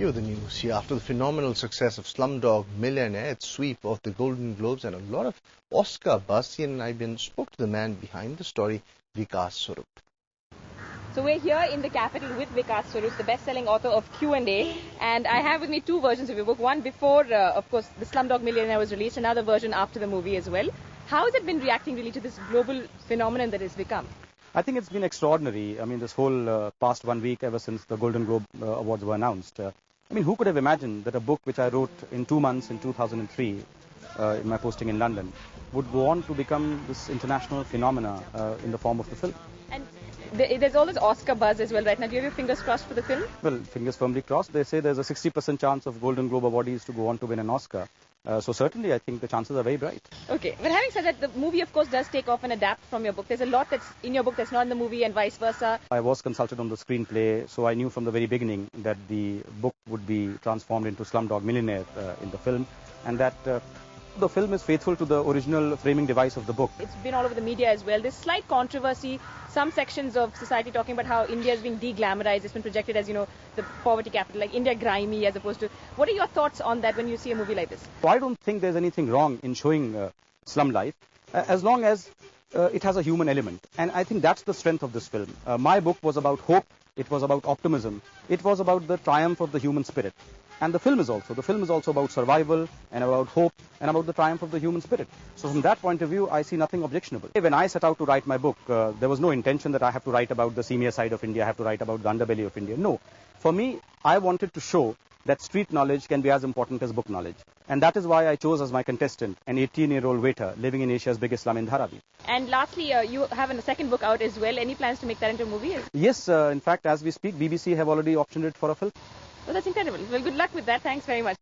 Here are the news here. After the phenomenal success of Slumdog Millionaire, its sweep of the Golden Globes and a lot of Oscar buzz, CNN and IBN spoke to the man behind the story, Vikas Swaroop. So we're here in the capital with Vikas Swaroop, the best-selling author of Q&A, and I have with me two versions of your book. One before, of course, the Slumdog Millionaire was released, another version after the movie as well. How has it been reacting really to this global phenomenon that it's become? I think it's been extraordinary. I mean, this whole past 1 week ever since the Golden Globe Awards were announced. I mean, who could have imagined that a book which I wrote in 2 months in 2003, in my posting in London, would go on to become this international phenomena in the form of the film. And there's all this Oscar buzz as well right now. Do you have your fingers crossed for the film? Well, fingers firmly crossed. They say there's a 60% chance of Golden Globe awardees to go on to win an Oscar. So certainly, I think the chances are very bright. Okay, but having said that, the movie, of course, does take off and adapt from your book. There's a lot that's in your book that's not in the movie and vice versa. I was consulted on the screenplay, so I knew from the very beginning that the book would be transformed into Slumdog Millionaire in the film, and that the film is faithful to the original framing device of the book. It's been all over the media as well. There's slight controversy, some sections of society talking about how India is being de-glamorized. It's been projected as, you know, the poverty capital, like India grimy as opposed to... What are your thoughts on that when you see a movie like this? So I don't think there's anything wrong in showing slum life, as long as it has a human element. And I think that's the strength of this film. My book was about hope, it was about optimism, it was about the triumph of the human spirit. And the film is also about survival and about hope and about the triumph of the human spirit. So from that point of view, I see nothing objectionable. When I set out to write my book, there was no intention that I have to write about the seamier side of India, I have to write about the underbelly of India. No. For me, I wanted to show that street knowledge can be as important as book knowledge. And that is why I chose as my contestant an 18-year-old waiter living in Asia's biggest slum in Dharavi. And lastly, you have a second book out as well. Any plans to make that into a movie? Yes, in fact, as we speak, BBC have already optioned it for a film. Well, that's incredible. Well, good luck with that. Thanks very much.